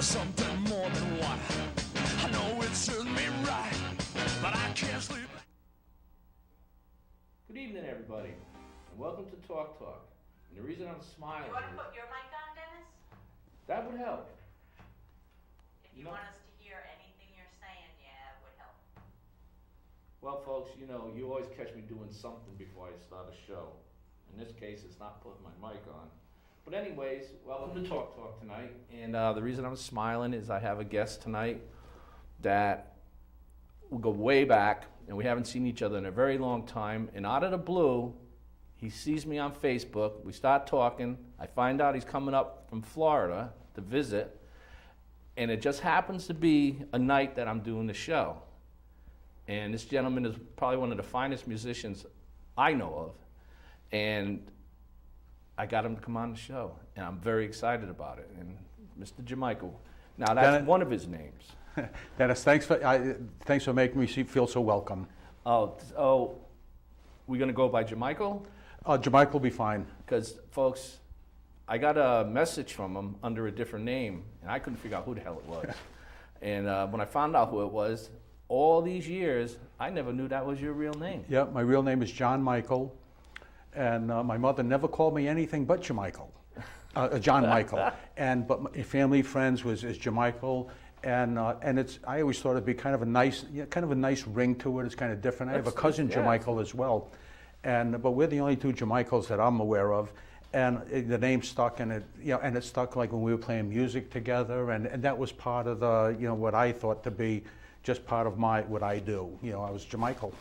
something more than what I know it serves me right, but I can't sleep. Good evening, everybody, and welcome to TalkTalk. And the reason I'm smiling You want to is put your mic on, Dennis? that would help. If you want us to hear anything you're saying, yeah, it would help. Well, folks, you know, you always catch me doing something before I start a show. In this case, it's not putting my mic on. But anyways, welcome to TalkTalk tonight. And the reason I'm smiling is I have a guest tonight that will go way back, and we haven't seen each other in a very long time. And out of the blue, he sees me on Facebook. We start talking. I find out he's coming up from Florida to visit. And it just happens to be a night that I'm doing the show. And this gentleman is probably one of the finest musicians I know of. And I got him to come on the show, and I'm very excited about it. And Mr. J'Michael, now that's Dennis, one of his names. Dennis, thanks for making me feel so welcome. Oh, we're gonna go by J'Michael? J'Michael will be fine. Because folks, I got a message from him under a different name, and I couldn't figure out who the hell it was. And when I found out who it was, all these years, I never knew that was your real name. Yeah, my real name is J'Michael. And my mother never called me anything but J'Michael, J'Michael. But my family friends is J'Michael, and it's I always thought it'd be kind of a nice ring to it. It's kind of different. I have a cousin J'Michael as well, but we're the only two J'Michaels that I'm aware of, and the name stuck, and it stuck like when we were playing music together, and that was part of the what I thought to be just part of what I do. I was J'Michael,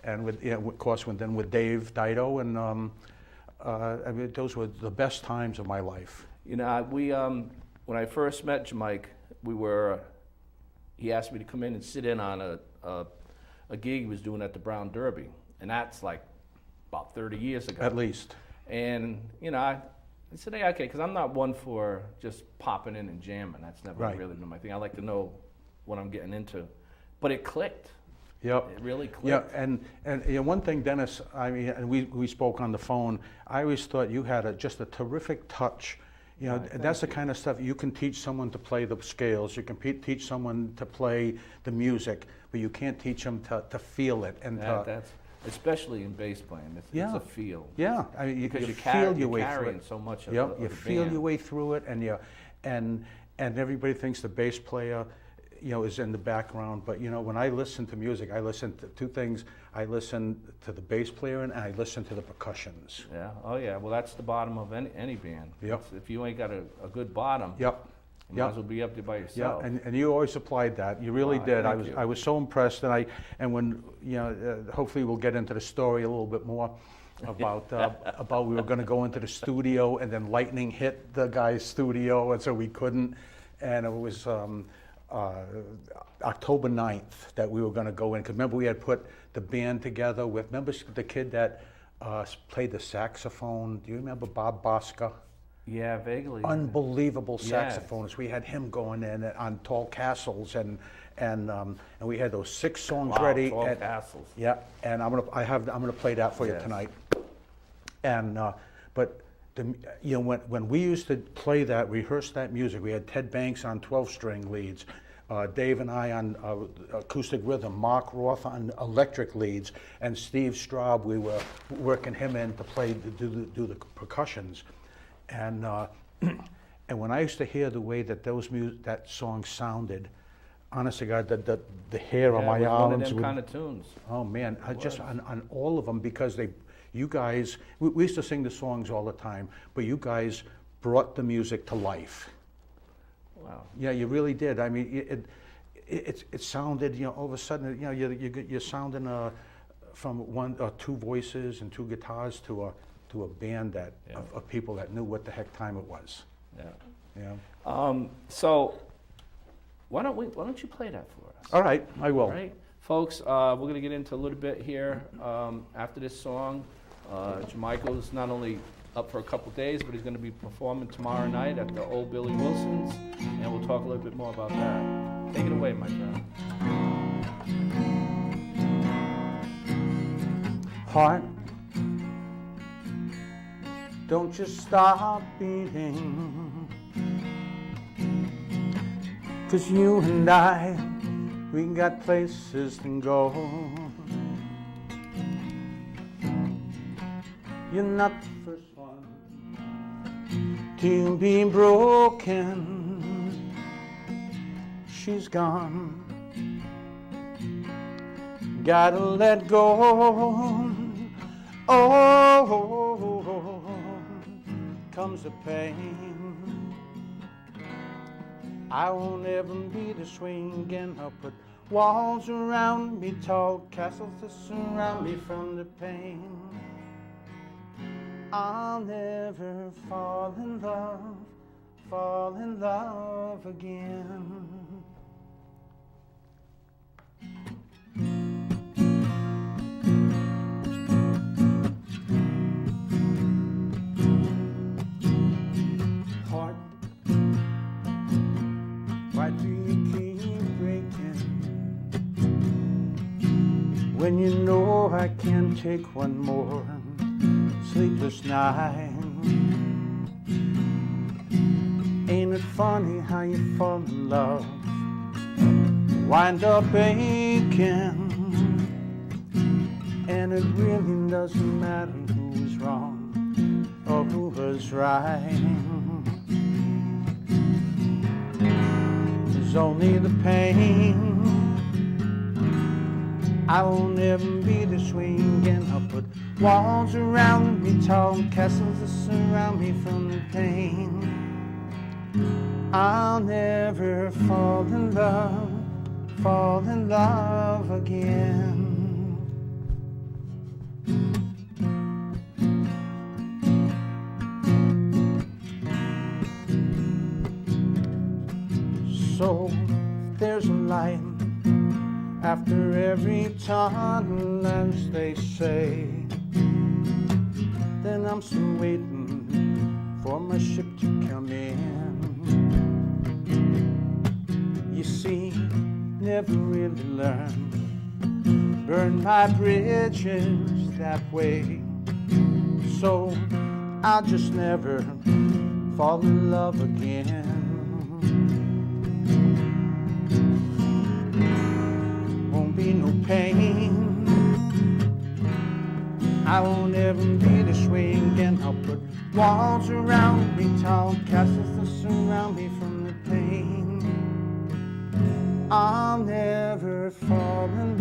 and with of course with Dave Dido, and I mean those were the best times of my life. We when I first met J'Mike, he asked me to come in and sit in on a gig he was doing at the Brown Derby, and that's like about 30 years ago. At least. And I said, hey, okay, because I'm not one for just popping in and jamming. That's never really been my thing. I like to know what I'm getting into, but it clicked. Yep. It really clicked. Yeah, and one thing, Dennis, I mean, and we spoke on the phone. I always thought you had just a terrific touch. That's the kind of stuff you can teach someone to play the scales. You can teach someone to play the music, but you can't teach them to feel it. And that's especially in bass playing. It's a feel. Yeah, I mean, because you feel your way through carrying it. so much of Yep, the you feel band. your way through it, and everybody thinks the bass player is in the background, but when I listen to music, I listen to two things. I listen to the bass player and I listen to the percussions. Yeah, oh yeah, well that's the bottom of any band. Yep. If you ain't got a good bottom, yep. you might as well be up there by yourself. Yeah, and you always applied that. You really did. I was so impressed, and when hopefully we'll get into the story a little bit more about we were going to go into the studio, and then lightning hit the guy's studio, and so we couldn't, and it was October 9th that we were going to go in. Because remember, we had put the band together with, remember the kid that played the saxophone? Do you remember Bob Bosca? Yeah, vaguely. Unbelievable saxophonist. We had him going in on Tall Castles, and we had those 6 songs ready. Tall Castles. Yeah, and I'm gonna play that for you tonight. And but when we used to play that, rehearse that music, we had Ted Banks on 12-string leads, Dave and I on acoustic rhythm, Mark Roth on electric leads, and Steve Straub, we were working him in to do the percussions. And and when I used to hear the way that that song sounded, honest to God, the hair on my arms. One of them kind of tunes. Oh man, just on all of them, because you guys, we used to sing the songs all the time, but you guys brought the music to life. Wow. Yeah, you really did. I mean, it sounded, all of a sudden, you're sounding from 1 or 2 voices and 2 guitars to a band of people that knew what the heck time it was. Yeah. Yeah. So why don't you play that for us? All right, I will. All right, folks. We're going to get into a little bit here after this song. J'Michael is not only up for a couple days, but he's going to be performing tomorrow night at the Old Billy Wilson's, and we'll talk a little bit more about that. Take it away, my friend. Heart, don't you stop beating. 'cause you and I, we got places to go. You're not the first one to be broken. She's gone. Gotta let go. Oh, comes the pain. I won't ever be this way again. I'll put walls around me, tall castles to surround me from the pain. I'll never fall in love again. Heart, why do you keep breaking when you know I can't take one more sleepless night? Ain't it funny how you fall in love, wind up aching, and it really doesn't matter who was wrong or who was right. There's only the pain. I won't ever be this way again. I'll put walls around me, tall castles to surround me from the pain. I'll never fall in love again. So there's a light after every tunnel, as they say, then I'm still waiting for my ship to come in. You see, never really learned, burn my bridges that way. So I'll just never fall in love again. Won't be no pain. I won't ever be this way again. I'll put walls around me, tall castles to surround me from the pain. I'll never fall in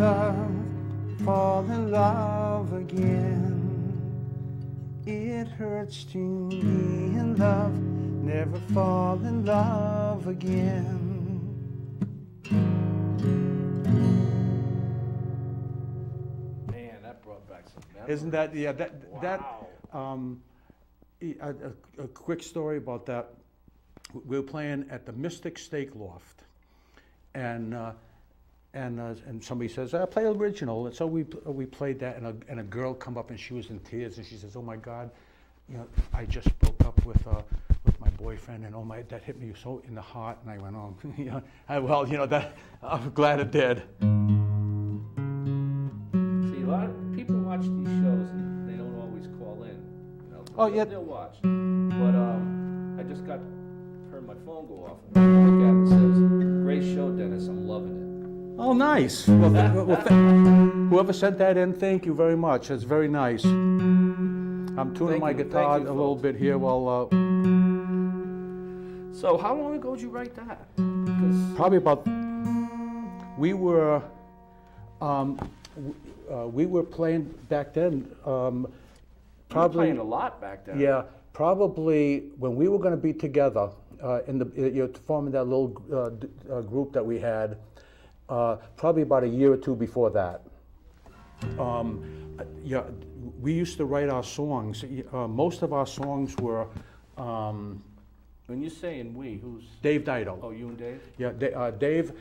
love again. It hurts to be in love, never fall in love again. Man, that brought back some memories. Isn't that, yeah, Wow. a quick story about that. We were playing at the Mystic Steak Loft, and somebody says, "I play original," and so we played that, and a girl come up and she was in tears, and she says, "Oh my God, you know, I just broke up with my boyfriend, and that hit me so in the heart." And I went, "Oh, you know, well, you know, that I'm glad it did." See, a lot of people watch these shows and they don't always call in. You know, Oh, yeah. They'll watch, but I just heard my phone go off, and I look at it and it says, "Great show, Dennis. I'm loving it." Oh, nice. Well, whoever sent that in, thank you very much. That's very nice. I'm tuning my guitar a little bit here while. So, how long ago did you write that? 'Cause Probably about. We were playing back then. you were Probably. playing a lot back then. Yeah, probably when we were going to be together forming that little group that we had. Probably about a year or two before that. Yeah, we used to write our songs. Most of our songs were. When you're saying we, who's? Dave Dido. Oh, you and Dave? Yeah, Dave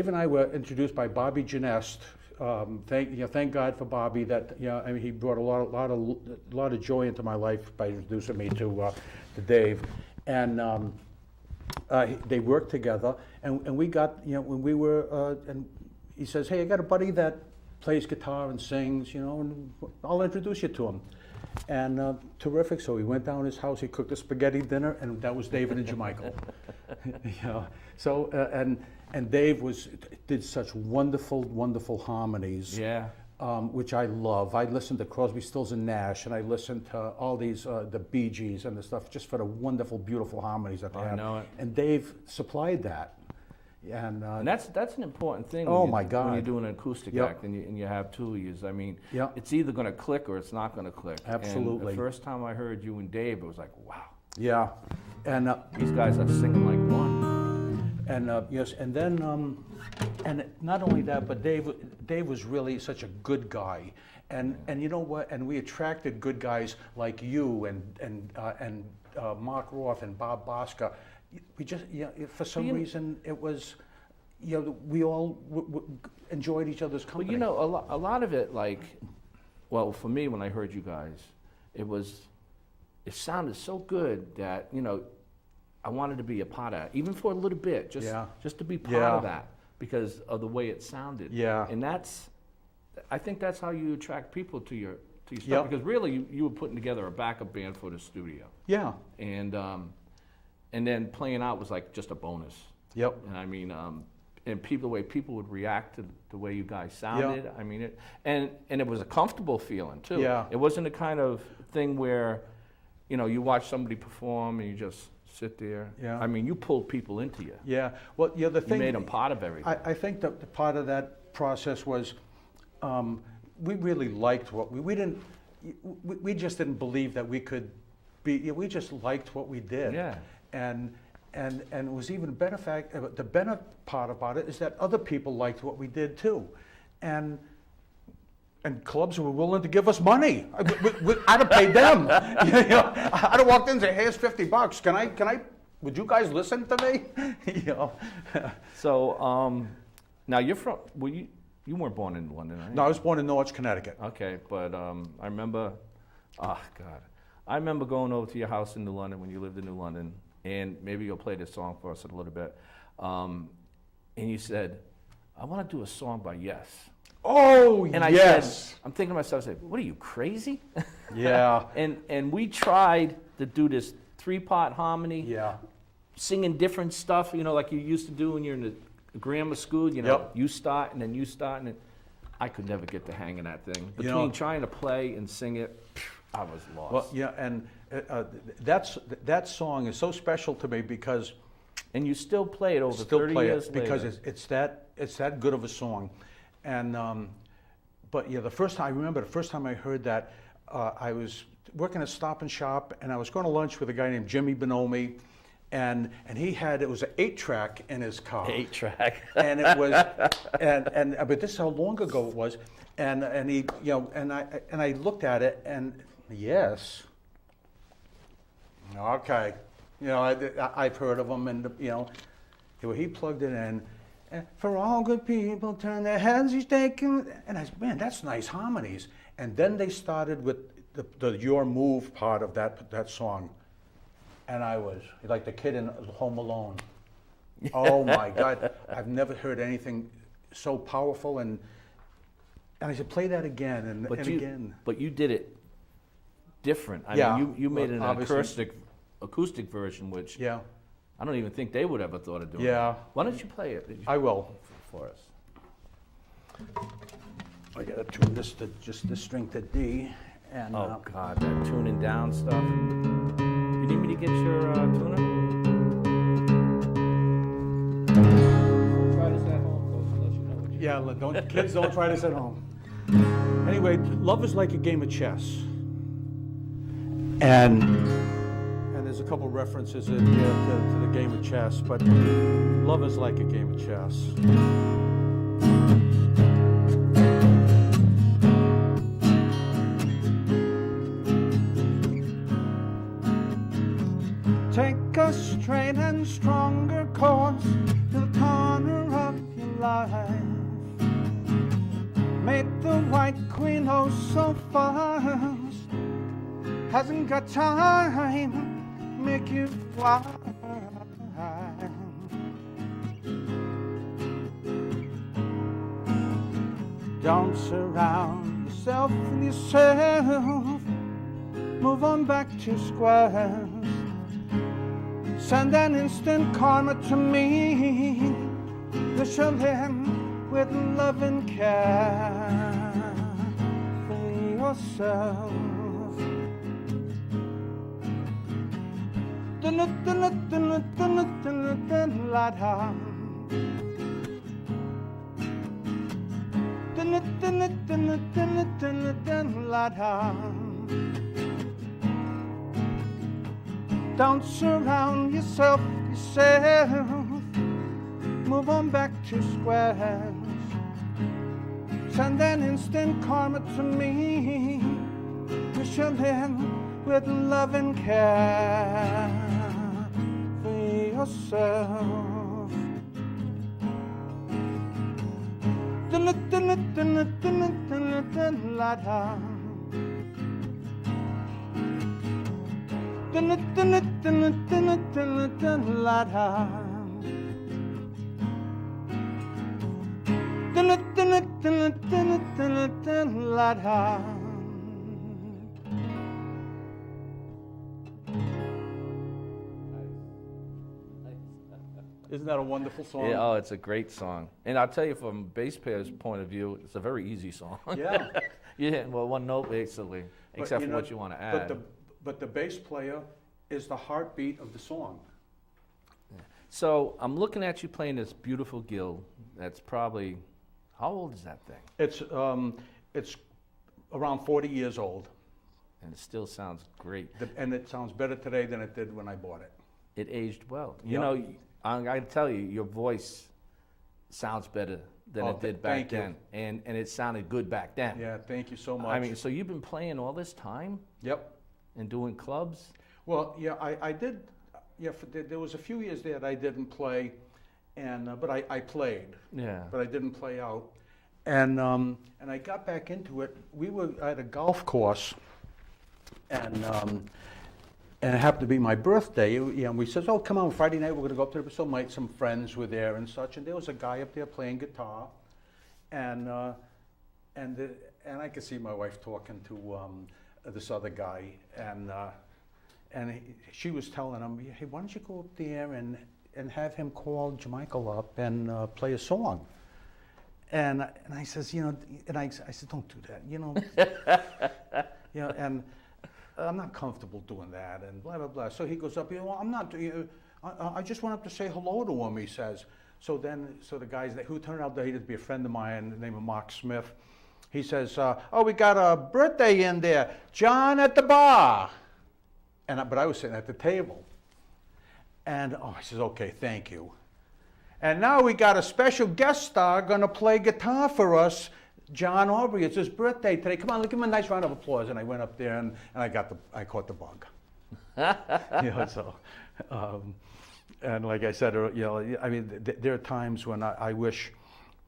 and I were introduced by Bobby Genest. Thank God for Bobby. That I mean, he brought a lot of joy into my life by introducing me to Dave, and they worked together. And we got when we were and he says, "Hey, I got a buddy that plays guitar and sings, and I'll introduce you to him." and terrific. So we went down to his house. He cooked a spaghetti dinner, and that was David and J'Michael. You know, so and Dave did such wonderful harmonies. Yeah. Which I love. I listened to Crosby, Stills and Nash, and I listened to all these the Bee Gees and the stuff, just for the wonderful, beautiful harmonies that they had. I know it. And Dave supplied that. And that's an important thing. Oh when my God! When you do an acoustic Yep. act and you have two of yous, I mean, Yep. it's either going to click or it's not going to click. Absolutely. And the first time I heard you and Dave, it was like, wow, yeah, and these guys are singing like one. and yes, and then and not only that, but Dave was really such a good guy, and you know what? And we attracted good guys like you and Mark Roth and Bob Bosca. We just, for some reason, it was, we all enjoyed each other's company. Well, you know, a lot of it, like, well, for me, when I heard you guys, it sounded so good that, I wanted to be a part of it, even for a little bit, just to be part of that because of the way it sounded. Yeah. And I think that's how you attract people to your stuff, because really you were putting together a backup band for the studio. Yeah. And then playing out was like just a bonus. Yep. And I mean, and the way people would react to the way you guys sounded. Yep. I mean, and it was a comfortable feeling too. Yeah. It wasn't a kind of thing where, you watch somebody perform and you just sit there. Yeah. I mean, you pulled people into you. Yeah. Well, the thing. You made them part of everything. I think that the part of that process was, we really liked what we didn't. We just didn't believe that we could be. We just liked what we did. Yeah. And it was even better fact. The better part about it is that other people liked what we did too, and clubs were willing to give us money. I'd have paid them. I'd have walked in and said, "Here's $50. Can I? Would you guys listen to me?" So now you're from. Well, you weren't born in London, right? No, I was born in Norwich, Connecticut. Okay, but I remember. Oh God, I remember going over to your house in New London when you lived in New London. And maybe you'll play this song for us in a little bit. And you said, I want to do a song by Yes. Oh, and I said, I'm thinking to myself, I said, what are you, crazy? Yeah. and we tried to do this 3-part harmony. Yeah. Singing different stuff, like you used to do when you're in the grammar school, you start and then you start. And I could never get the hang of that thing. Between trying to play and sing it, I was lost. Well, yeah, and that song is so special to me because, and you still play it over 30 years later. Because it's that good of a song, and but yeah, I remember the first time I heard that, I was working at Stop and Shop, and I was going to lunch with a guy named Jimmy Bonomi, and it was an 8-track in his car. 8-track. And it was, and but this is how long ago it was, and he and I looked at it and. Yes. Okay. I've heard of him, and he plugged it in. And for all good people, turn their heads, he's taking. And I said, man, that's nice harmonies. And then they started with the Your Move part of that song, and I was like the kid in Home Alone. Oh my God, I've never heard anything so powerful. And I said, play that again and again. But you did it different. I mean, you made an acoustic version, which I don't even think they would ever thought of doing. Yeah. Why don't you play it? I will. For us. I gotta tune this to just the string to D. And oh God, that tuning down stuff. You need me to get your tuner? Try this at home, folks. I'll let you know what you kids don't try this at home. Anyway, love is like a game of chess. And there's a couple references in here to the game of chess, but love is like a game of chess. Take a straight and stronger course to the corner of your life. Make the white queen oh so fast. Hasn't got time, make you fly. Don't surround yourself with yourself. move on back to squares. Send an instant karma to me. Wish you live with love and care for yourself. Don't surround yourself. Move on back to squares. Send an instant karma to me. Wish you live with love and care for yourself. Isn't that a wonderful song? Yeah, oh, it's a great song. And I'll tell you, from a bass player's point of view, it's a very easy song. Yeah. Yeah, well, one note basically, except for what you want to add. But the bass player is the heartbeat of the song. So I'm looking at you playing this beautiful Gill. That's probably, how old is that thing? It's around 40 years old. And it still sounds great. And it sounds better today than it did when I bought it. It aged well. Yep. You know, I gotta tell you, your voice sounds better than it did back then. And it sounded good back then. Yeah, thank you so much. I mean, so you've been playing all this time? Yep. And doing clubs? Well, yeah, I did. Yeah, there was a few years there that I didn't play, but I played. Yeah. But I didn't play out, and I got back into it. We were at a golf course, and it happened to be my birthday. And we said, "Oh, come on, Friday night we're going to go up there." So some friends were there and such, and there was a guy up there playing guitar, and I could see my wife talking to this other guy, and she was telling him, "Hey, why don't you go up there and have him call J'Michael up and play a song?" And I says, I said, "Don't do that, and I'm not comfortable doing that," and blah blah blah. So he goes up, "Well, I'm not. I just went up to say hello to him," he says. So the guys who turned out to be a friend of mine, named Mark Smith, he says, "Oh, we got a birthday in there, John at the bar." But I was sitting at the table. And I says, "Okay, thank you. And now we got a special guest star going to play guitar for us, J'Michael Aubrey. It's his birthday today. Come on, give him a nice round of applause." And I went up there and I caught the bug. And like I said, I mean, there are times when I wish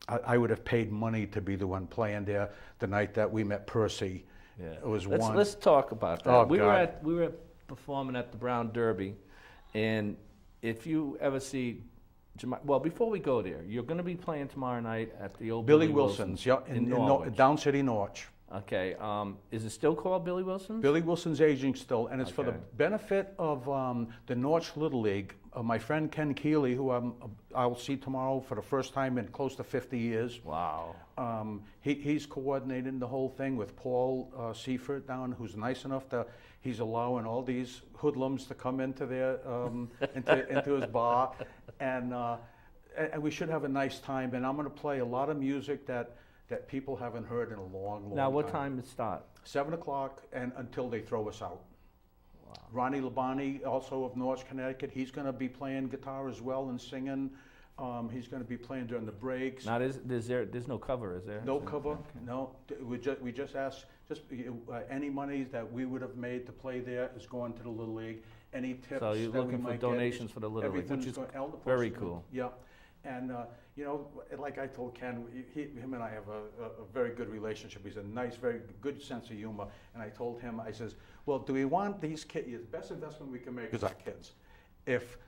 I would have paid money to be the one playing there the night that we met Percy. Yeah. It was Let's talk about that. Oh, we God. were performing at the Brown Derby, and if you ever see, well, before we go there, you're going to be playing tomorrow night at the old Billy Wilson's, in Norwich. Down City, Norwich. Okay, is it still called Billy Wilson's? Billy Wilson's aging still, and it's for the Okay. benefit of the Norwich Little League. My friend Ken Keeley, who I'll see tomorrow for the first time in close to 50 years. Wow. He's coordinating the whole thing with Paul Seifert down, who's nice enough to. He's allowing all these hoodlums to come into their into his bar, and we should have a nice time. And I'm going to play a lot of music that people haven't heard in a long time. Now, what time does it start? 7 o'clock and until they throw us out. Wow. Ronnie Labani, also of Norwich, Connecticut, he's going to be playing guitar as well and singing. He's going to be playing during the breaks. Now, there's no cover, is there? No cover, no. We just asked, any money that we would have made to play there is going to the Little League. Any tips So you're that we looking for might donations get, for the Little League, which is very cool. Yeah, and like I told Ken, him and I have a very good relationship. He's a nice, very good sense of humor. And I told him, I says, "Well, do we want these kids? The best investment we can make is our kids.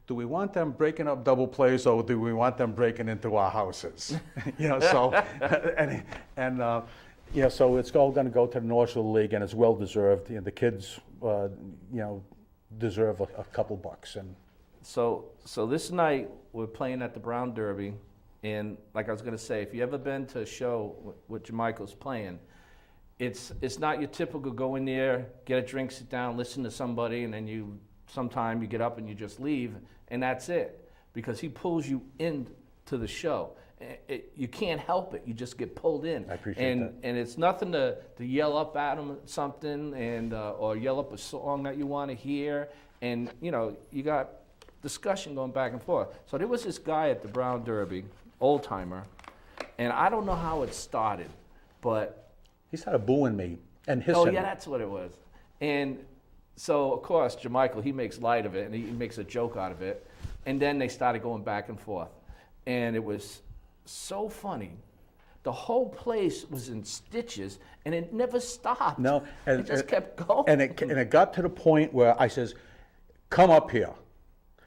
Do we want them breaking up double plays, or do we want them breaking into our houses?" So so it's all going to go to the Norwich Little League, and it's well deserved. The kids deserve a couple bucks. And So this night we're playing at the Brown Derby, and like I was going to say, if you ever been to a show with J'Michael's playing, it's not your typical go in there, get a drink, sit down, listen to somebody, and then sometime you get up and you just leave, and that's it, because he pulls you into the show. You can't help it. You just get pulled in. I appreciate that. And it's nothing to yell up at him something and or yell up a song that you want to hear, and you got discussion going back and forth. So there was this guy at the Brown Derby, old timer, and I don't know how it started, but he started booing me and hissing. oh yeah, that's what it was. And so of course J'Michael, he makes light of it and he makes a joke out of it, and then they started going back and forth, and it was so funny. The whole place was in stitches, and it never stopped. No, and it just kept going. And it got to the point where I says, "Come up here,"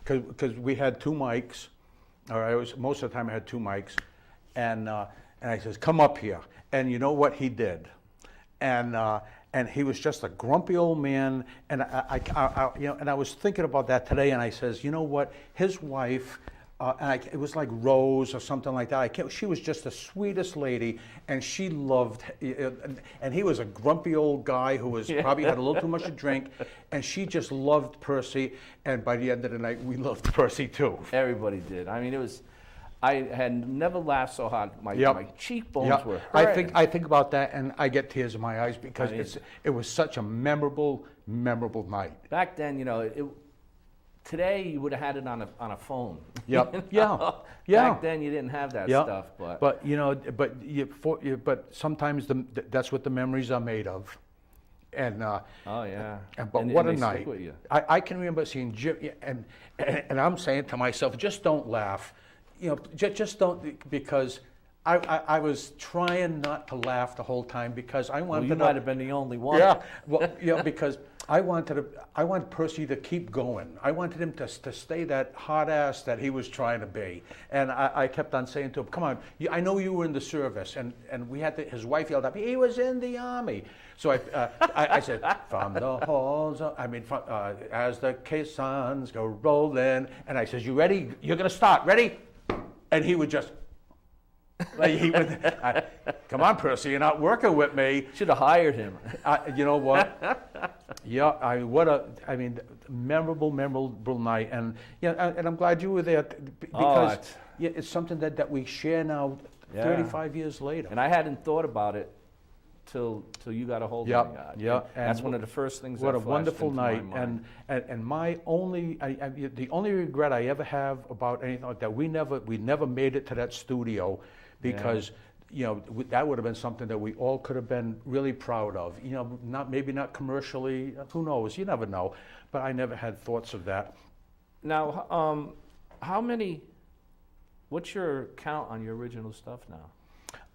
because we had two mics, or most of the time I had two mics, and I says, "Come up here." And you know what he did? And he was just a grumpy old man. And I was thinking about that today, and I says, you know what? His wife. It was like Rose or something like that. She was just the sweetest lady, and she loved. And he was a grumpy old guy who was probably had a little too much to drink, and she just loved Percy. And by the end of the night, we loved Percy too. Everybody did. I mean, it was. I had never laughed so hard. My cheekbones were hurting. I think about that, and I get tears in my eyes because it was such a memorable night. Back then, today you would have had it on a phone. Yep. Yeah. Back then you didn't have that stuff. But sometimes that's what the memories are made of. And oh yeah. But what a night! I can remember seeing Jim, and I'm saying to myself, just don't laugh. Just don't, because I was trying not to laugh the whole time because I wanted. Well, you might have been the only one. Yeah. Well, because I wanted Percy to keep going. I wanted him to stay that hot ass that he was trying to be. And I kept on saying to him, "Come on, I know you were in the service." And we had his wife yelled up, "He was in the army." So I said, "From the halls, as the caissons go rolling," and I says, "You ready? You're gonna start. Ready?" And he would just. Come on, Percy, you're not working with me. Should have hired him. You know what? Yeah, memorable night, and and I'm glad you were there because it's something that we share now, 35 years later. And I hadn't thought about it till you got a hold of me. Yeah, that's one of the first things. What that a wonderful night, and my only, the only regret I ever have about anything like that, we never made it to that studio, because that would have been something that we all could have been really proud of. Maybe not commercially, who knows? You never know, but I never had thoughts of that. Now, what's your count on your original stuff now?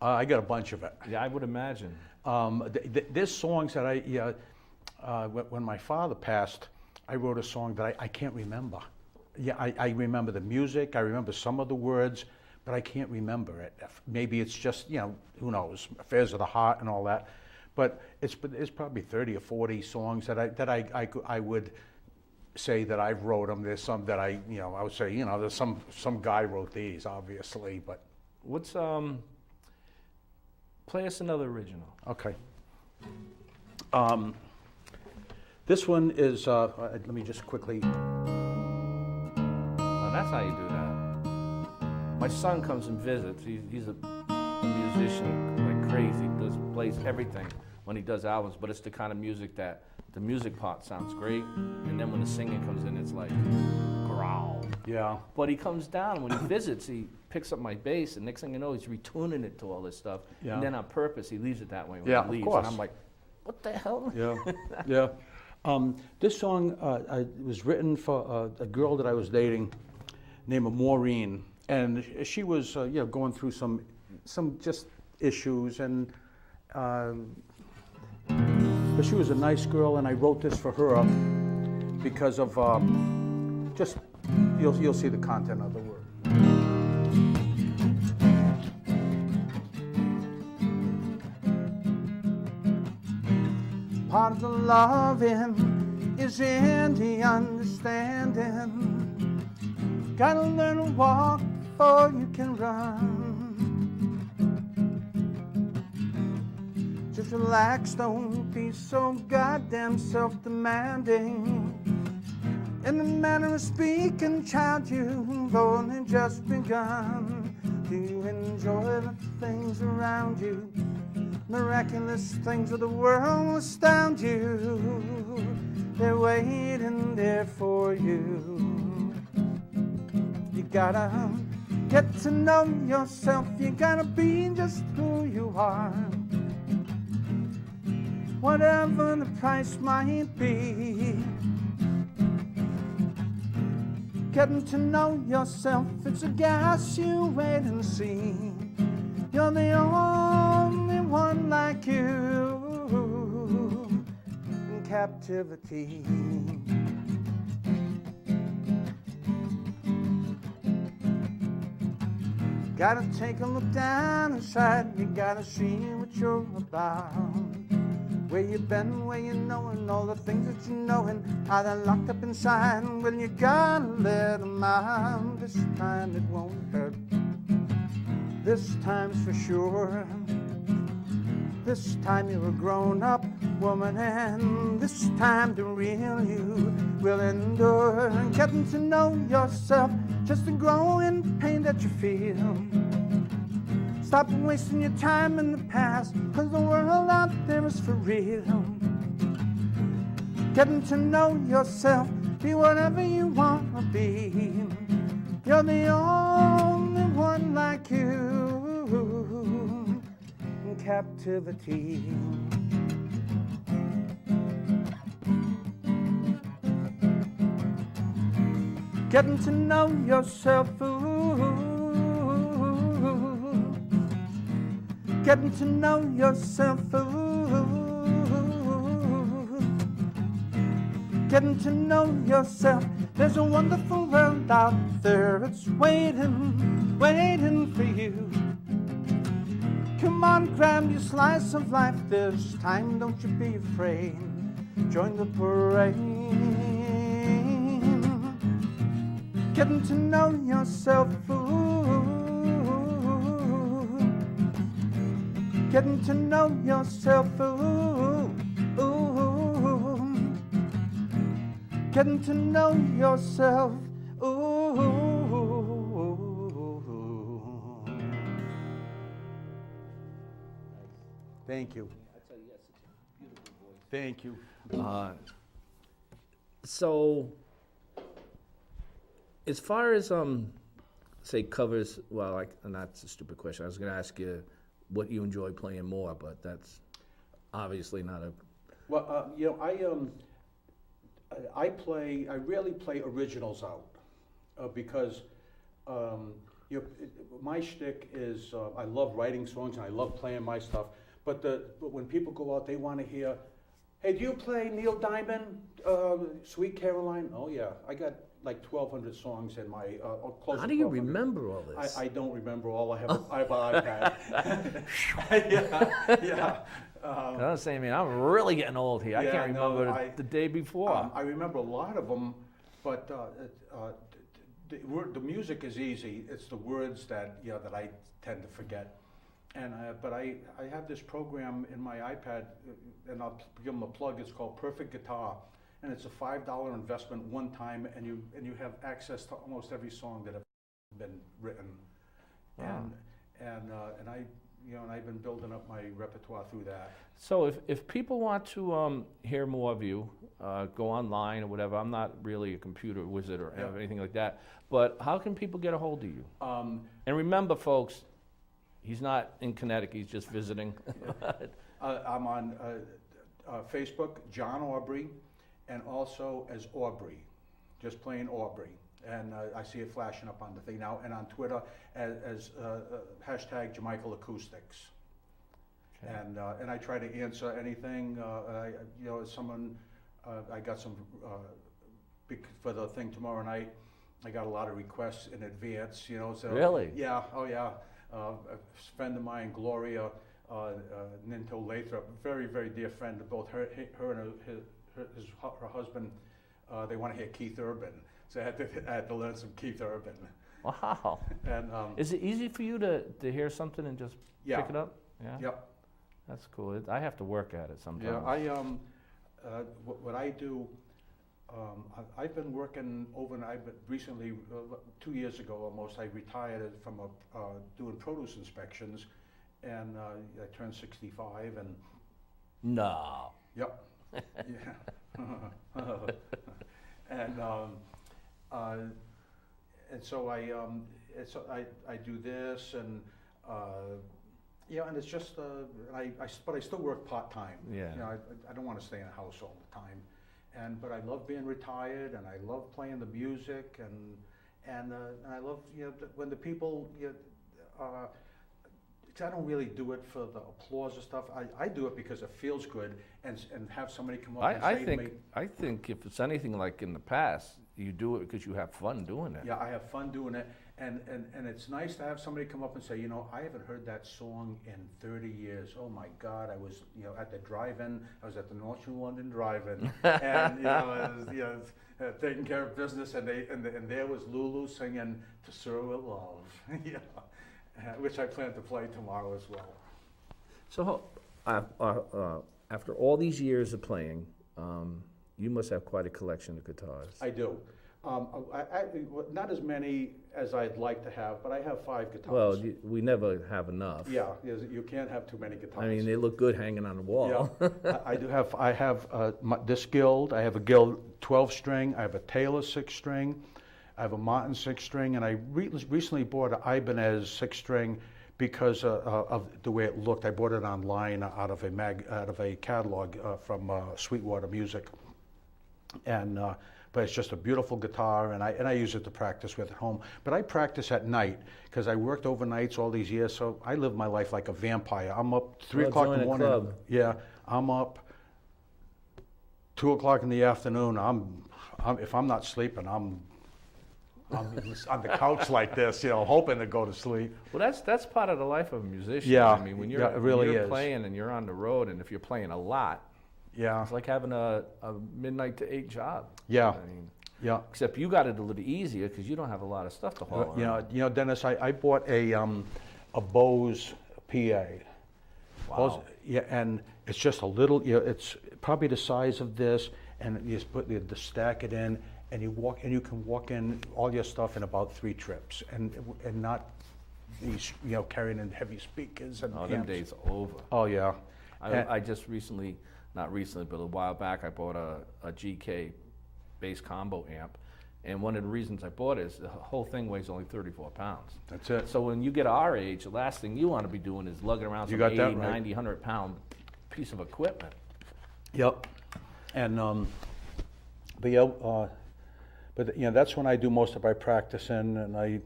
I got a bunch of it. Yeah, I would imagine. There's songs that when my father passed, I wrote a song that I can't remember. Yeah, I remember the music, I remember some of the words, but I can't remember it. Maybe it's just, who knows, affairs of the heart and all that. But it's probably 30 or 40 songs that I would say that I wrote them. There's some that I would say, there's some guy wrote these, obviously, but. What's play us another original. Okay. This one is, let me just quickly. Oh, that's how you do that. My son comes and visits. He's a musician like crazy. Plays everything when he does albums, but it's the kind of music that the music part sounds great, and then when the singing comes in, it's like growl. Yeah. But he comes down, when he visits, he picks up my bass, and next thing you know, he's retuning it to all this stuff. Yeah. And then on purpose, he leaves it that way when he leaves. Of course. And I'm like, what the hell? Yeah, yeah. This song was written for a girl that I was dating named Maureen, and she was going through some just issues, and but she was a nice girl, and I wrote this for her because of just you'll see the content of the word. Part of the loving is in the understanding. Gotta learn to walk before you can run. Just relax, don't be so goddamn self-demanding. In the manner of speaking, child, you've only just begun to enjoy the things around you. Miraculous things of the world will astound you. They're waiting there for you. You gotta get to know yourself. You gotta be just who you are. Whatever the price might be. Getting to know yourself, it's a gas you wait and see. You're the only one like you in captivity. Gotta take a look down inside, you gotta see what you're about. Where you been, where you know, and all the things that you know, and how they're locked up inside. Well, you gotta let them out. This time it won't hurt. This time's for sure. This time you're a grown-up woman, and this time the real you will endure. Getting to know yourself, just the growing pain that you feel. Stop wasting your time in the past, 'cause the world out there is for real. Getting to know yourself, be whatever you want to be. You're the only one like you in captivity. Getting to know yourself, getting to know yourself, getting to know yourself. There's a wonderful world out there, it's waiting, waiting for you. Come on, grab your slice of life this time, don't you be afraid. Join the parade. Getting to know yourself, getting to know yourself, getting to know yourself, Thank you. I tell you, yes, it's a beautiful voice. Thank you. So, as far as say covers, well, and that's a stupid question. I was going to ask you what you enjoy playing more, but that's obviously not a. Well, I rarely play originals out because my shtick is I love writing songs and I love playing my stuff. But when people go out, they want to hear, hey, do you play Neil Diamond, Sweet Caroline? Oh yeah, I got like 1,200 songs in my close. How do you remember all this? I don't remember all. I have an iPad. yeah. I was saying, man, I'm really getting old here. I can't remember the day before. I remember a lot of them, but the music is easy. It's the words that I tend to forget. And but I have this program in my iPad, and I'll give them a plug. It's called Perfect Guitar, and it's a $5 investment one time, and you have access to almost every song that have been written. Wow. And I've been building up my repertoire through that. So if people want to hear more of you, go online or whatever. I'm not really a computer wizard or anything like that, but how can people get a hold of you? And remember, folks, he's not in Connecticut, he's just visiting. I'm on Facebook, John Aubrey, and also as Aubrey, just plain Aubrey. And I see it flashing up on the thing now, and on Twitter as hashtag J'Michael Acoustics. Okay. And I try to answer anything. Someone, I got some for the thing tomorrow night. I got a lot of requests in advance. So really? Yeah. Oh yeah. A friend of mine, Gloria Ninto Lathrop, very very dear friend of both her and her husband, they want to hear Keith Urban, so I had to learn some Keith Urban. Wow. And Is it easy for you to hear something and just Yeah. pick it up? Yeah. Yep. That's cool. I have to work at it sometimes. Yeah, what I do, I've been working overnight, but recently, 2 years ago almost, I retired from doing produce inspections, and I turned 65, and No. yep, yeah, and so I do this, and and it's just but I still work part-time. Yeah. I don't want to stay in a house all the time, but I love being retired, and I love playing the music, and I love when the people I don't really do it for the applause or stuff. I do it because it feels good, and have somebody come up and say to me. I think if it's anything like in the past, you do it because you have fun doing it. Yeah, I have fun doing it, and it's nice to have somebody come up and say, I haven't heard that song in 30 years. Oh my God, I was, at the drive-in. I was at the North Shore London drive-in, and I was, taking care of business, and there was Lulu singing "To Serve with Love," which I plan to play tomorrow as well. So, after all these years of playing, you must have quite a collection of guitars. I do. Not as many as I'd like to have, but I have 5 guitars. Well, we never have enough. Yeah, you can't have too many guitars. I mean, they look good hanging on the wall. Yeah, I have this Guild. I have a Guild 12-string. I have a Taylor 6-string. I have a Martin 6-string, and I recently bought an Ibanez 6-string because of the way it looked. I bought it online out of a catalog from Sweetwater Music, but it's just a beautiful guitar, and I use it to practice with at home. But I practice at night because I worked overnights all these years, so I live my life like a vampire. I'm up 3 o'clock in the morning. Club. Yeah, I'm up 2 o'clock in the afternoon. If I'm not sleeping, I'm on the couch like this, hoping to go to sleep. Well, that's part of the life of a musician. Yeah, I mean, when you're, it really when you're is. playing and you're on the road, and if you're playing a lot, Yeah, it's like having a midnight to 8 job. yeah, I mean, yeah. except you got it a little easier because you don't have a lot of stuff to haul around. Dennis, I bought a Bose PA. Wow. Bose, yeah, and it's just a little. It's probably the size of this, and you just stack it in, and you can walk in all your stuff in about 3 trips, and not these carrying in heavy speakers and Oh, them amps. days are over. Oh yeah. I just recently, not recently, but a while back, I bought a GK bass combo amp. And one of the reasons I bought it is the whole thing weighs only 34 pounds. That's it. So when you get our age, the last thing you want to be doing is lugging around You some got 80, that right. 90, 100-pound piece of equipment. Yep. And but that's when I do most of my practicing, and I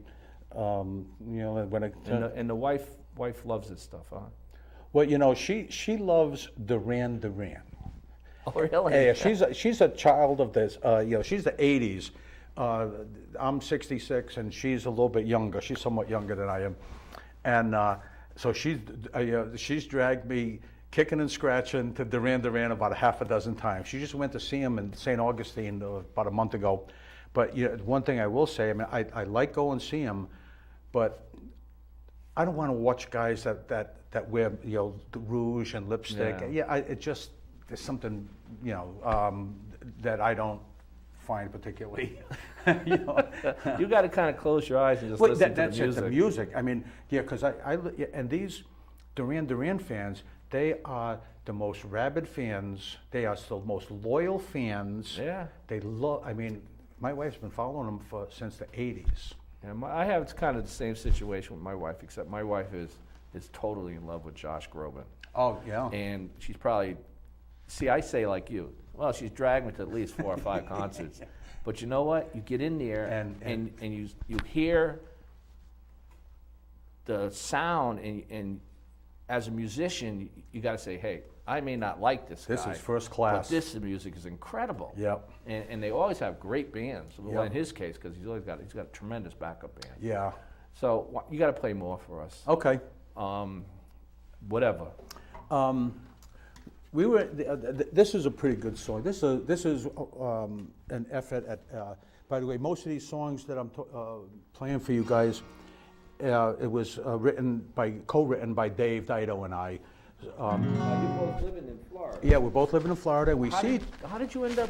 when I And the wife loves this stuff, huh? well, she loves Duran Duran. Oh, really? Yeah, she's a child of this. She's the '80s. I'm 66, and she's a little bit younger. She's somewhat younger than I am, and so she's dragged me kicking and scratching to Duran Duran about a half a dozen times. She just went to see him in St. Augustine about a month ago. But one thing I will say, I mean, I like going see him, but I don't want to watch guys that wear the rouge and lipstick. Yeah. It just there's something that I don't find particularly. You got to kind of close your eyes and just listen to the music. That's it, the music. I mean, because and these Duran Duran fans, they are the most rabid fans. They are still the most loyal fans. Yeah. They love. I mean, my wife's been following them since the '80s. And I have kind of the same situation with my wife, except my wife is totally in love with Josh Groban. Oh yeah. And she's probably, see, I say like you. Well, she's dragged me to at least 4 or 5 concerts. But you know what? You get in there and you hear the sound, and as a musician, you got to say, hey, I may not like this guy. This is first class. But this music is incredible. Yep. And they always have great bands. Well, Yep. in his case, because he's got a tremendous backup band. Yeah. So you got to play more for us. Okay. Whatever. We were. This is a pretty good song. This is an effort at. By the way, most of these songs that I'm playing for you guys, it was co-written by Dave Dido and I. You're both living in Florida. Yeah, we're both living in Florida. How did you end up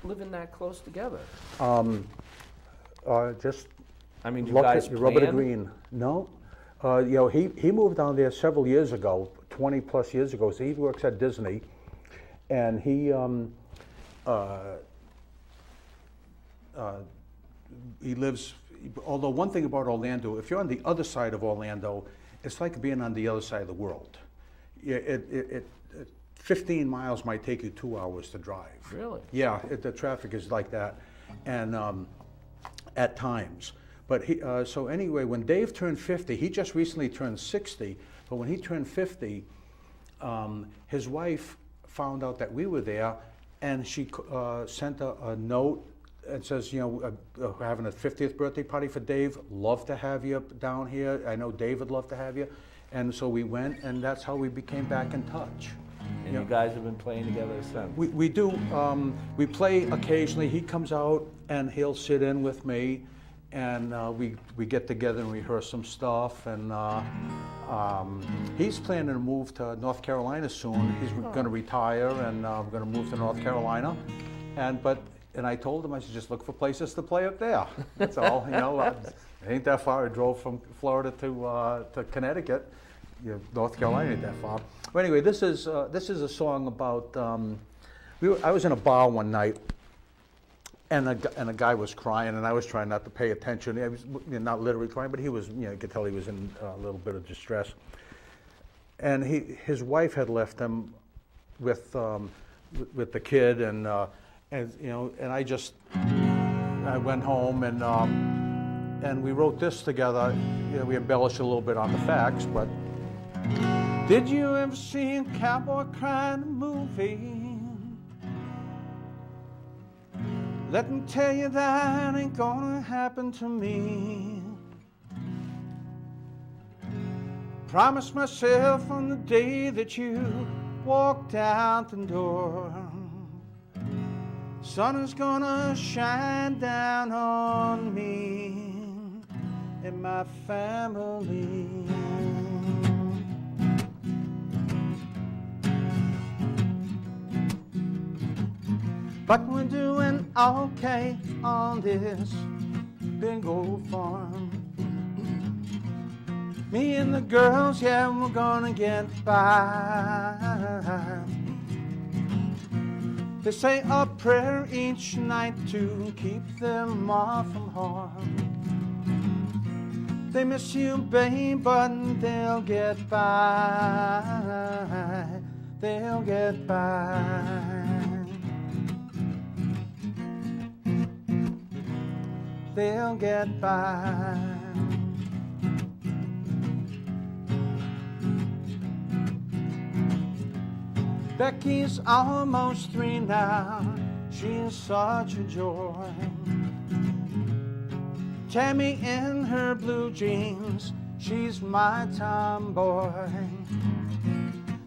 living that close together? Just. I mean, you guys rub it planned? green. No, he moved down there several years ago, 20 plus years ago. So he works at Disney, and he lives. Although one thing about Orlando, if you're on the other side of Orlando, it's like being on the other side of the world. 15 miles might take you 2 hours to drive. Really? Yeah, the traffic is like that, and at times. But so anyway, when Dave turned 50, he just recently turned 60, but when he turned 50, his wife found out that we were there, and she sent a note and says, we're having a 50th birthday party for Dave. Love to have you down here. I know Dave would love to have you. And so we went, and that's how we became back in touch. And you guys have been playing together since? We do. We play occasionally. He comes out, and he'll sit in with me. And we get together and rehearse some stuff, and he's planning to move to North Carolina soon. He's going to retire, and we're going to move to North Carolina. And I told him, I said, just look for places to play up there. That's all. It ain't that far. I drove from Florida to Connecticut. North Carolina ain't that far. But anyway, this is a song about. I was in a bar one night. And a guy was crying, and I was trying not to pay attention. He was not literally crying, but he was, you could tell he was in a little bit of distress. And his wife had left him with the kid, and I went home, and we wrote this together. We embellished a little bit on the facts, but did you ever see a cowboy cry in a movie? Let me tell you that ain't gonna happen to me. Promised myself on the day that you walked out the door, sun is gonna shine down on me and my family. But we're doing okay on this big old farm. Me and the girls, yeah, we're gonna get by. They say a prayer each night to keep them off from harm. They miss you, babe, but they'll get by. They'll get by. They'll get by. Becky's almost 3 now. She's such a joy. Tammy in her blue jeans. She's my tomboy.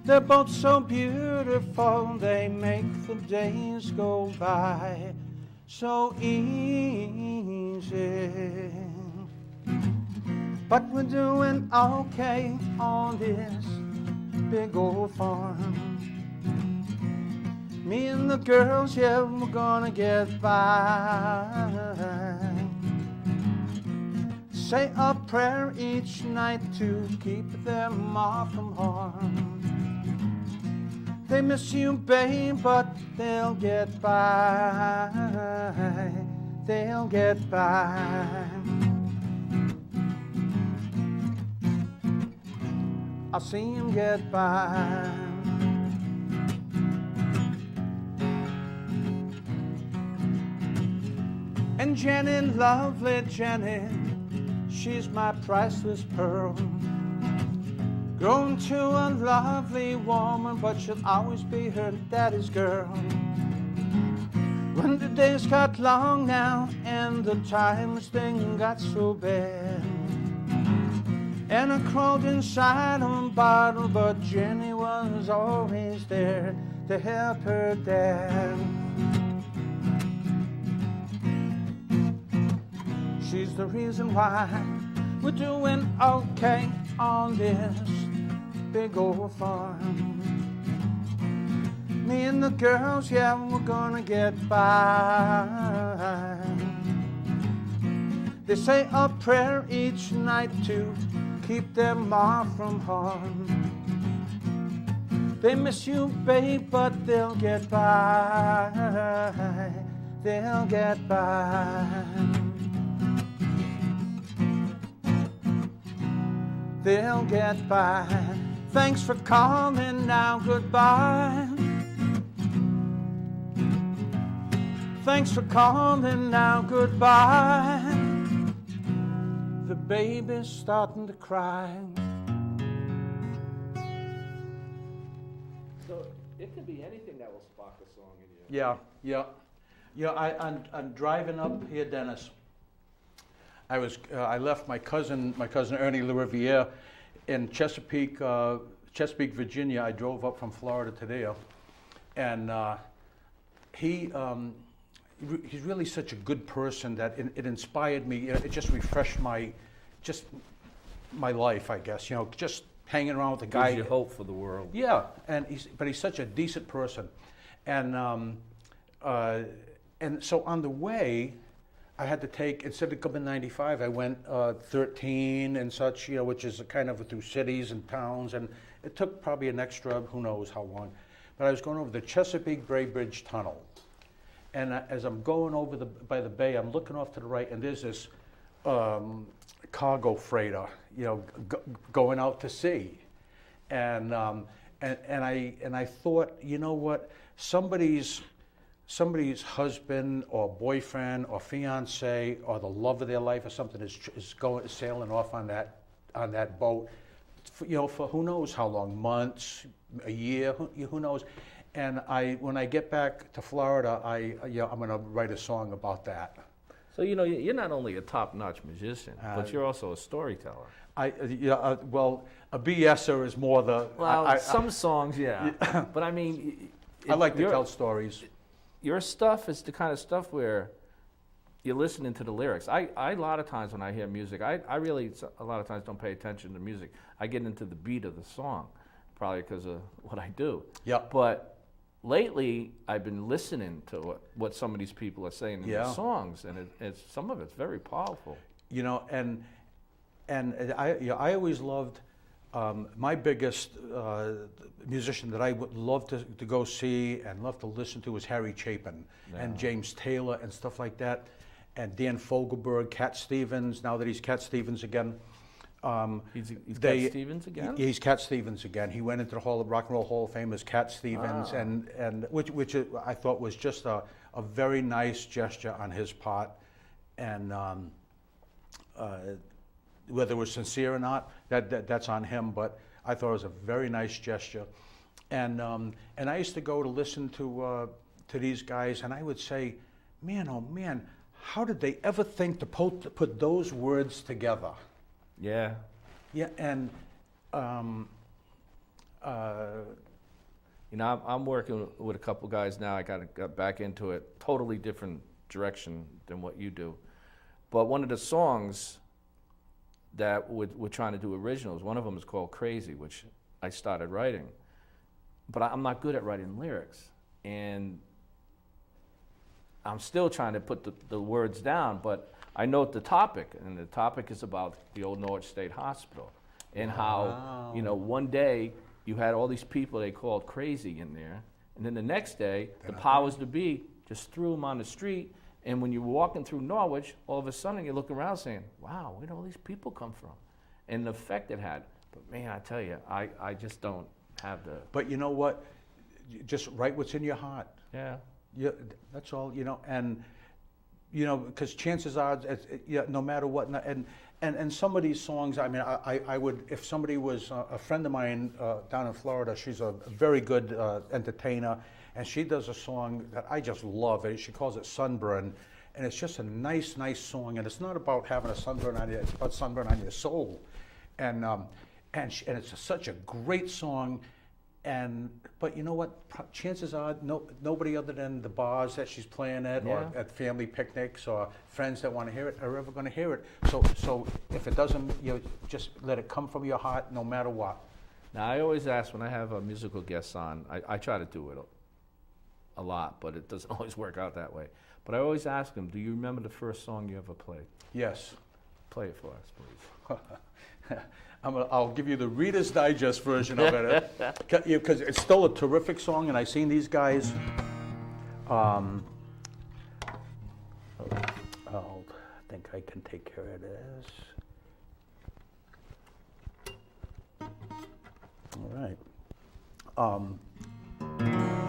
They're both so beautiful. They make the days go by so easy. But we're doing okay on this big old farm. Me and the girls, yeah, we're gonna get by. Say a prayer each night to keep them off from harm. They miss you, babe, but they'll get by. They'll get by. I'll see him get by. And Jenny, lovely Jenny, she's my priceless pearl. Grown to a lovely woman, but she'll always be her daddy's girl. When the days got long now, and the times thing got so bad, and I crawled inside a bottle, but Jenny was always there to help her dad. She's the reason why we're doing okay on this big old farm. Me and the girls, yeah, we're gonna get by. They say a prayer each night to keep their ma from harm. They miss you, babe, but they'll get by. They'll get by. They'll get by. Thanks for calling, now goodbye. Thanks for calling, now goodbye. The baby's starting to cry. So it could be anything that will spark a song in you. Yeah. I'm driving up here, Dennis. I left my cousin Ernie LaRiviere in Chesapeake, Virginia. I drove up from Florida to there, and he's really such a good person that it inspired me. It just refreshed my life, I guess. Just hanging around with a guy. Gives you hope for the world. Yeah, but he's such a decent person, and so on the way, I had to take, instead of coming 95, I went 13 and such, which is kind of through cities and towns, and it took probably an extra, who knows how long. But I was going over the Chesapeake Bay Bridge Tunnel, and as I'm going over by the bay, I'm looking off to the right, and there's this cargo freighter, going out to sea, and I thought, you know what, somebody's husband or boyfriend or fiance or the love of their life or something is sailing off on that boat, for who knows how long, months, a year, who knows. And when I get back to Florida, I'm going to write a song about that. So you're not only a top-notch musician, but you're also a storyteller. Well, a BSer is more the. Some songs, yeah. But I mean, I like to tell stories. Your stuff is the kind of stuff where you're listening to the lyrics. I a lot of times when I hear music, I really a lot of times don't pay attention to music. I get into the beat of the song, probably because of what I do. Yeah. But lately, I've been listening to what some of these people are saying in their songs, and some of it's very powerful. And I always loved. My biggest musician that I would love to go see and love to listen to was Harry Chapin and James Taylor and stuff like that, and Dan Fogelberg, Cat Stevens. Now that he's Cat Stevens again, he's Cat Stevens again. He's Cat Stevens again. He went into the Rock and Roll Hall of Fame as Cat Stevens, and which I thought was just a very nice gesture on his part, and. Whether it was sincere or not, that's on him. But I thought it was a very nice gesture, and I used to go to listen to these guys, and I would say, man, oh man, how did they ever think to put those words together? Yeah. Yeah, and I'm working with a couple guys now. I got back into it, totally different direction than what you do, but one of the songs that we're trying to do originals. One of them is called Crazy, which I started writing. But I'm not good at writing lyrics. And I'm still trying to put the words down, but I know the topic, and the topic is about the old Norwich State Hospital, and how, one day you had all these people they called crazy in there, and then the next day, the powers to be just threw them on the street. And when you're walking through Norwich, all of a sudden you look around saying, wow, where did all these people come from? And the effect it had. But man, I tell you, I just don't have the... But you know what? Just write what's in your heart. Yeah. Yeah, that's all, and, because chances are, no matter what, and some of these songs, I mean, I would, if somebody was a friend of mine down in Florida, she's a very good entertainer, and she does a song that I just love. She calls it Sunburn, and it's just a nice song. And it's not about having a sunburn on you; it's about sunburn on your soul. and it's such a great song. But you know what? Chances are, nobody other than the bars that she's playing at, or at family picnics, or friends that want to hear it, are ever going to hear it. So if it doesn't, just let it come from your heart, no matter what. Now, I always ask when I have a musical guest on, I try to do it a lot, but it doesn't always work out that way. But I always ask them, do you remember the first song you ever played? Yes. Play it for us, please. I'll give you the Reader's Digest version of it, because it's still a terrific song, and I've seen these guys. I think I can take care of this. All right.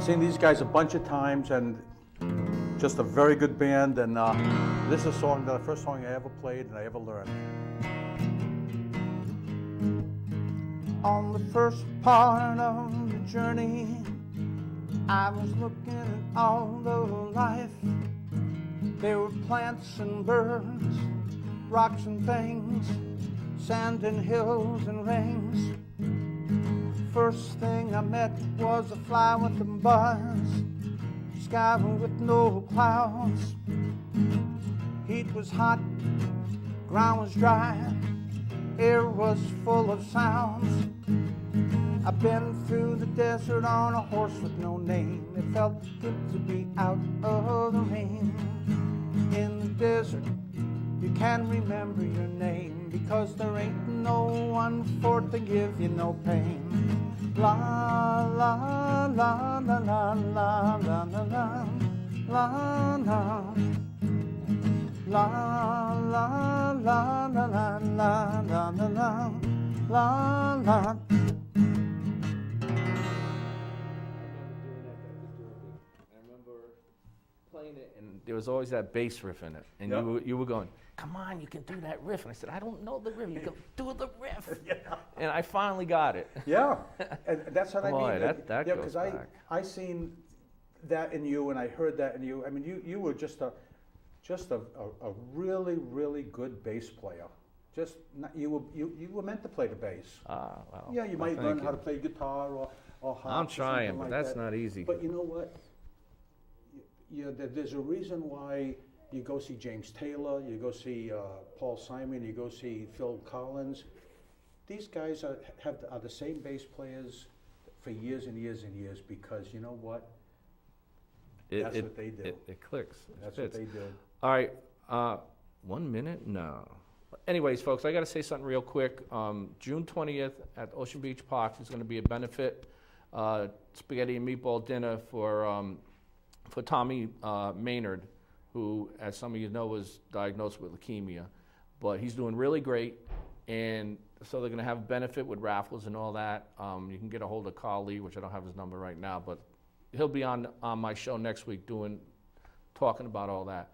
Seen these guys a bunch of times, and just a very good band. And this is the first song I ever played and I ever learned. On the first part of the journey, I was looking at all the life. There were plants and birds, rocks and things, sand and hills and rings. First thing I met was a fly with a buzz, sky with no clouds. Heat was hot, ground was dry, air was full of sounds. I've been through the desert on a horse with no name. It felt good to be out of the rain. In the desert, you can't remember your name, because there ain't no one for to give you no pain. La la la la la la la la la la la la la la la la la la la. And there was always that bass riff in it, and you were going, come on, you can do that riff. And I said, I don't know the riff. You can do the riff. And I finally got it. Yeah, and that's what I Boy, mean. that yeah, goes because back. I seen that in you, and I heard that in you. I mean, you were just a really, really good bass player. Just you were meant to play the bass. Well, yeah, you might learn how to play guitar or harp. I'm trying, but like that's that. not easy. But you know what? There's a reason why you go see James Taylor, you go see Paul Simon, you go see Phil Collins. These guys are the same bass players for years and years and years, because you know what? That's what they do. It clicks. That's what they do. All right, 1 minute? No. Anyways, folks, I got to say something real quick. June 20th at Ocean Beach Park, there's going to be a benefit spaghetti and meatball dinner for Tommy Maynard, who, as some of you know, was diagnosed with leukemia. But he's doing really great, and so they're going to have a benefit with raffles and all that. You can get a hold of Carl Lee, which I don't have his number right now, but he'll be on my show next week talking about all that.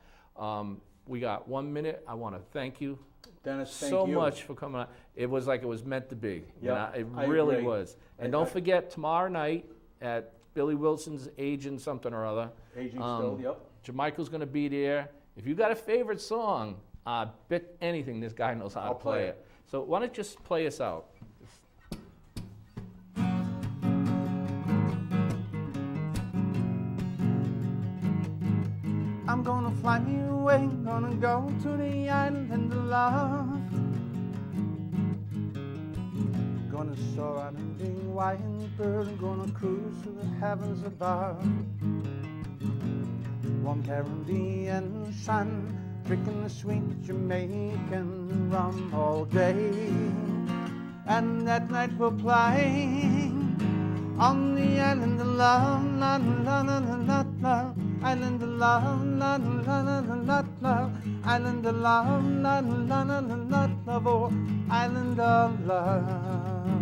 We got 1 minute. I want to thank you, Dennis, so much for coming on. It was like it was meant to be. Yeah, it really agree. was. And don't forget, tomorrow night at Billy Wilson's Agent something or other. Aging still, yep. J'Michael's going to be there. If you got a favorite song, bet anything this guy knows how to play it. So why don't you just play us out? I'm gonna fly away, gonna go to the island of love. Gonna soar on a big white bird, gonna cruise to the heavens above. Warm Caribbean sun, drinking the sweet Jamaican rum all day. And at night we'll play on the island of love, la la la la la la. Island of love, la la la la la la. Island of love, la la la la la la. Oh, island of love.